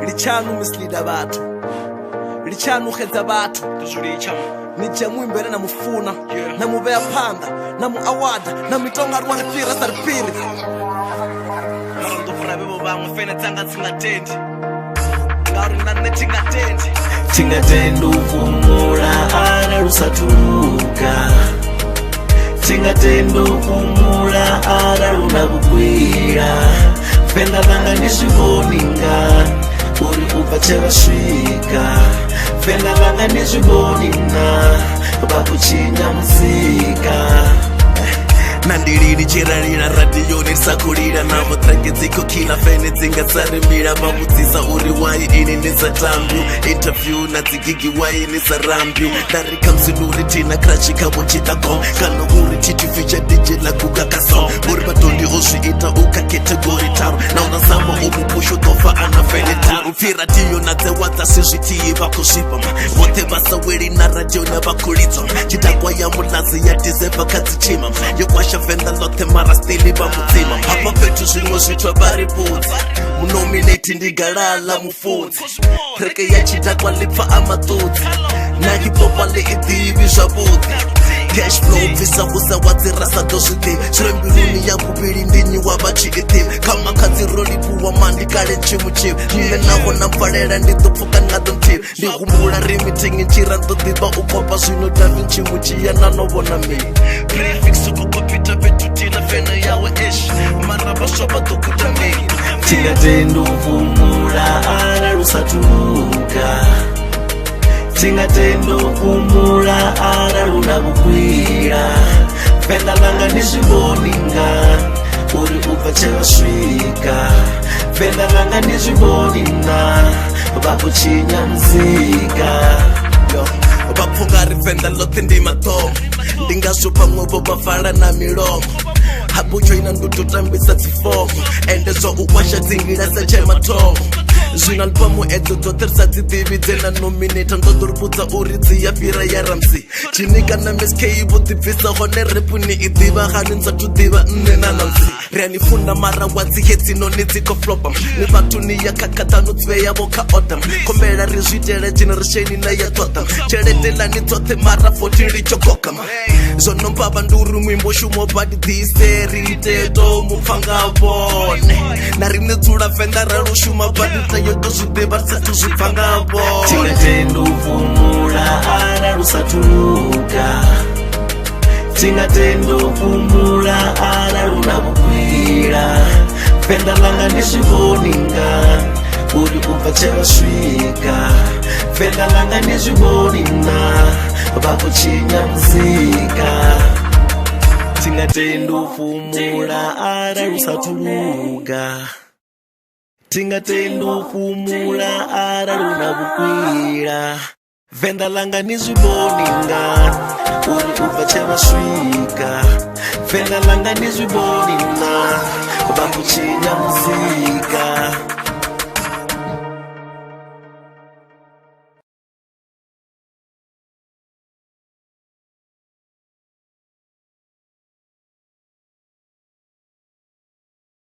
lichanu mislida bathu lichanu khedza bathu nijamu imbere namufuna namuveya phanda namu awada namitonga rwaripira saripiri ndofuna bebo bamwe fene tsanga tsingatendi ngauri nane tingatendi tingatenda ufumula ara lusatuka tingatenda ufumula ara lunakugwira fenda vanga nizvivoninga uri kubva chevasvika fenda vanga nizvivonina vakuchinya muzika nandilini chirarira radiyoni risakurira navo trangedziko kila fene dzingatsarimira vamudzisa uri wai ini ndizatambyu interview nadzigigi wai nizarambyu ndarika mzinuri tina krachikavo chitagom kana uri chitificha dijelaguga kasom uri patondi ozviita ukaketegori taro naunazama umupusho tofa ana fene taro piratiyo nadzewadza sizvitiyi vakusvipama vote vasaweri naradyo navakulidzwa chidakwa yamulazi yadizeva kadzichima yokwasha venda lote mara stili vamudzima hapa petu zvimwe zvitwa vari budzi munominati ndigalala mufudzi reke yachidakwa lipfa amatudzi nahipopa leidivi zvavudzi cashflow bvisakusa wadzirasa dozvitivi zvirembiruni yakuviri ndinyi wavachiitivi kama kadzirolipuwa mandikale chimuchivi ine navo namfarera ndidopfuka nado mtivi ndihumbula rimitingi nchira ndodiva ukopa zvinodavi nchimuchiya nanovona mii prefix ukukopita vetutina fene yawe ish marava zvavadokuta mii tingatenda ufumula ara lusatuka tingatenda ufumula ara lunakugwira fenda vanga nizvivoninga uri kubva chevasvika fenda vanga nizvivonina vakuchinya muzika vapfungari venda lote ndimatomo ndingazvo pamwevo vafara na milomo habuchoina ndutotambisa dzifomo ende zvo ukwasha dzingira sechematomo zvino ndipamuedzo dzotirisa dzidivi dzena nominata ndodoribudza uri dziyafira yaramsi chinika na misk vodibvisaho nerepuni idiva hani nzatudiva nnenanamsi rianifunda mara wadzihetsinoni dzikoflopam nevatuni yakakatanodzveyavo kaodam kombela rizvitele generationi nayatotam cheletelani dzothe mara foti richokokam zvonombava nduri mwimbo shumo badi dhiseriteto mupfangavone narinedzula venda rarushuma badi yotozvidiva risati zvipfangavo tingatenda ufumula ara lusatuka tingatenda ufumula ara lunakugwira fenda vanga nizvivoninga uri kubva chevasvika fenda vanga nizvivonina vakuchinya muzika tingatenda ufumula ara lusatuka tingatenda ufumula ara lunakugwira venda langa nizvivoninga uri kubva chevasvika venda langa nizvivonina vakuchinya muzika